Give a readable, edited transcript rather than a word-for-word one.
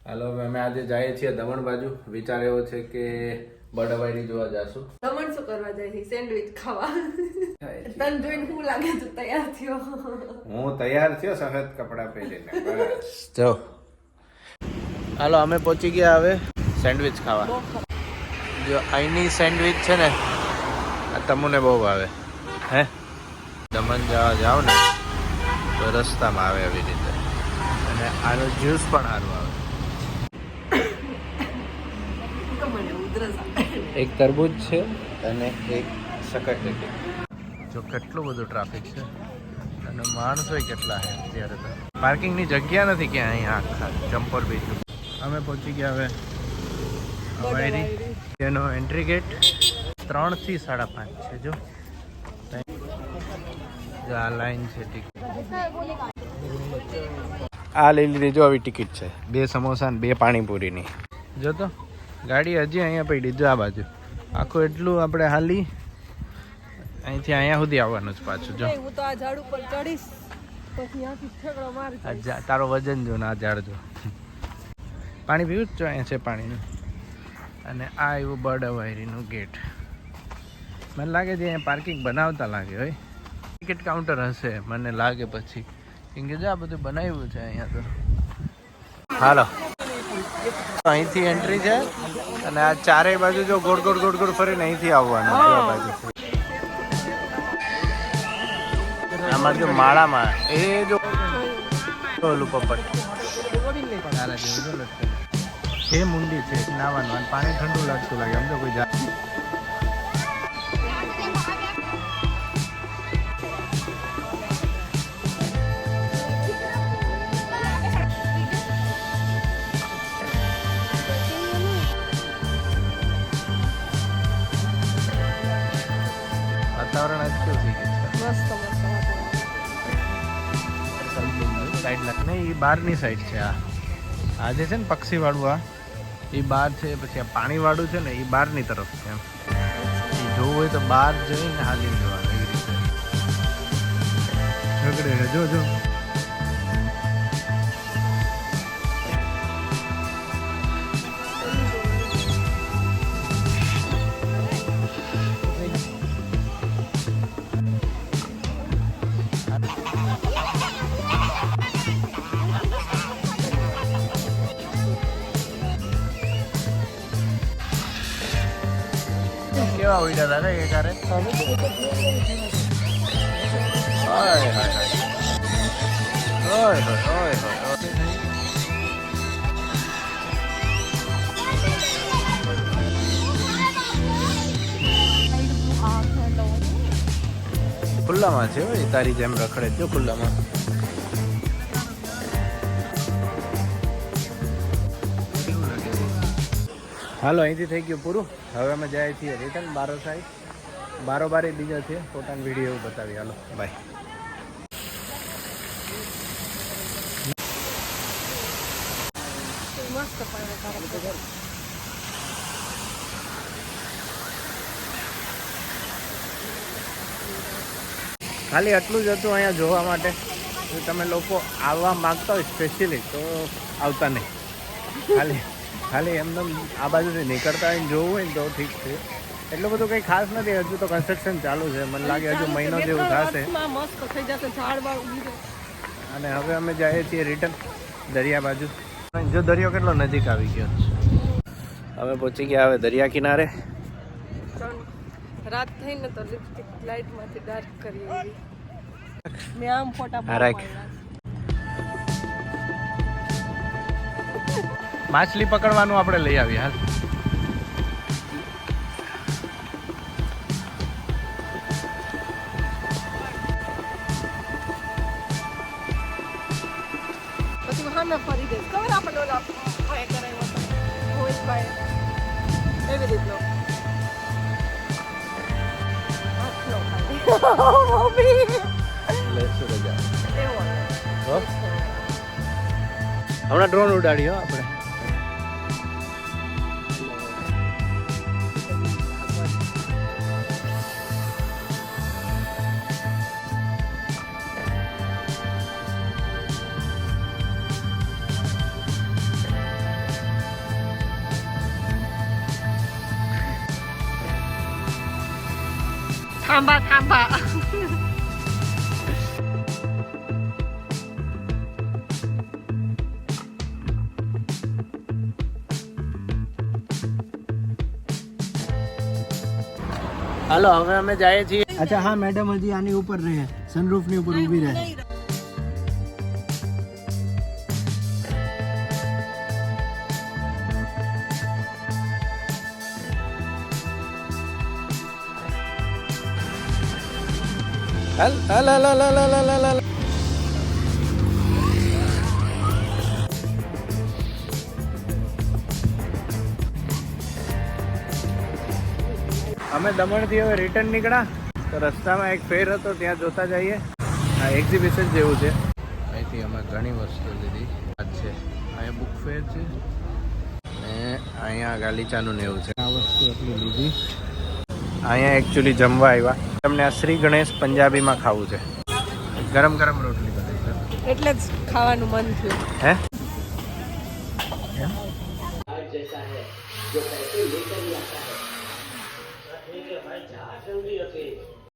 હાલો અમે આજે જઈએ છીએ દમણ બાજુ. વિચાર એવો છે કે બર્ડવાયરી જોવા જાશું. દમણ શું કરવા જાય? સેન્ડવિચ ખાવા. તને જોઈને શું લાગે તું તૈયાર થયો? હું તૈયાર થયો સફેદ કપડા પહેરીને. બસ જો હાલો અમે પહોંચી ગયા હવે સેન્ડવિચ ખાવા. જો અહીંની સેન્ડવિચ છે ને તમને બહુ ભાવે. હે દમણ જવા જાવ ને તો રસ્તામાં આવે આવી રીતે. અને આનો જ્યુસ પણ સારું આવે. એક તરબૂચ છે અને એક સકરટેટી. જો કેટલું બધું ટ્રાફિક છે અને માણસો કેટલા છે અત્યારે તો. પાર્કિંગની જગ્યા નથી ક્યાં અહીંયા આખા જમ્પર બીચ. અમે પહોંચી ગયા હવે અવાયરી. તેનો એન્ટ્રી ગેટ 3 થી 5:30 છે. જો આ લાઈન છે ટિકિટ. આ લઈ લીધી જો આવી ટિકિટ છે. 2 સમોસા અને 2 પાણીપુરીની. જો તો ગાડી હજી અહીંયા પડી. જો આ બાજુ આખું એટલું આપણે હાલી અહીંથી અહીંયા સુધી આવવાનું જ પાછું. જો હું તો આ ઝાડ ઉપર ચડીશ પછી ત્યાંથી ઠેકડો મારી. તારો વજન જો ને આ ઝાડ જો. પાણી પીવું જ જો અહીંયા છે પાણીનું. અને આ આવ્યું બર્ડવાયરીનું ગેટ. મને લાગે છે અહીંયા પાર્કિંગ બનાવતા લાગે હોય. ટિકિટ કાઉન્ટર હશે મને લાગે પછી, કેમ કે જો આ બધું બનાવ્યું છે અહીંયા તો. હાલો અહીંથી એન્ટ્રી છે અને આ ચારેય બાજુ જો ગોળ ગોળ ગોળ ગોળ ફરીને અહીંથી આવવાનું. આ બાજુ આમાં જો માળામાં એ જો ઓલું પપ્પટ છે મુંડી છે નાવાનું. અને પાણી ઠંડુ લાગતું લાગે. આમ તો કોઈ જા વાતાવરણ જ કેવું થઈ ગયું મસ્ત સાઈડ લાગ નહીં. એ બહારની સાઈડ છે. આ જે છે ને પક્ષીવાળું આ એ બહાર છે. પછી આ પાણીવાળું છે ને એ બહારની તરફ છે. એમ એ જોવું હોય તો બહાર જઈને હાલીને જવાનું. એવી રીતે ઝઘડે જો જો કેવા ઉડ્યા હતા એ કારે. હાય હાય હાય ઓય હોય ઓય હોય. ખુલ્લામાં છે હોય તારી જેમ રખડે જો ખુલ્લામાં. હાલો અહીંથી થઈ ગયું પૂરું. હવે અમે જાય છીએ રિટર્ન બારો સાઈડ. બારોબાર બીજા છે ફોટા વિડીયો એવું બતાવી. હાલો બાય. મસ્ત પાણી. ખાલી આટલું જ હતું અહીંયા જોવા માટે. જો તમે લોકો આવવા માગતા હોય સ્પેશિયલી તો આવતા નહીં. ખાલી એમને આ બાજુથી નીકળતા હોય ને જોવું હોય ને તો ઠીક છે. એટલું બધું કંઈ ખાસ નથી. હજુ તો કન્સ્ટ્રક્શન ચાલુ છે. મને લાગે હજુ મહિનો જેવું થશે. મસ્ત થઈ જશે ઝાડ બાળ. અને હવે અમે જઈએ છીએ રિટર્ન દરિયા બાજુ. જો દરિયો કેટલો નજીક આવી ગયો છે. અમે પહોંચી ગયા હવે દરિયા કિનારે. રાત થઈ ને તો લિપસ્ટિક લાઇટમાંથી ડાર્ક કરી એવી. મેં આમ ફોટા માછલી પકડવાનું આપણે લઈ આવીએ. હાલ પછી હાને ફરી દે. ખબર આપણે ઓલા ભાઈ કરાવ્યો હતો મોહિતભાઈ એવી રીતનો. હમણાં ડ્રોન ઉડાડ્યો આપણે. ખાંભા ખાંભા. હાલો હવે અમે જઈએ છીએ. अच्छा हाँ मैडम हजी आनी ऊपर रहे सनरूफ ની ઉપર ઊભી રહે. હાલ હાલ હાલ હાલ હાલ હાલ હાલ હાલ. અમે દમણથી હવે રિટર્ન નીકળ્યા તો રસ્તામાં એક ફેર હતો ત્યાં જોતા જઈએ. આ એક્ઝિબિશન જેવું છે. અહીંથી અમે ઘણી વસ્તુ લીધી. આ છે અહીંયા બુક ફેર છે અને અહીંયા ગાલીચાનું ને એવું છે. આ વસ્તુ એટલી લીધી. અહીંયા એકચ્યુઅલી જમવા આવ્યા. તમને આ શ્રી ગણેશ પંજાબીમાં ખાવું છે. ગરમ ગરમ રોટલી બને છે. એટલે જ ખાવાનું મન થયું. હે जो पैसे लेकर ही आता है, भाई जहाँ जल्दी रखे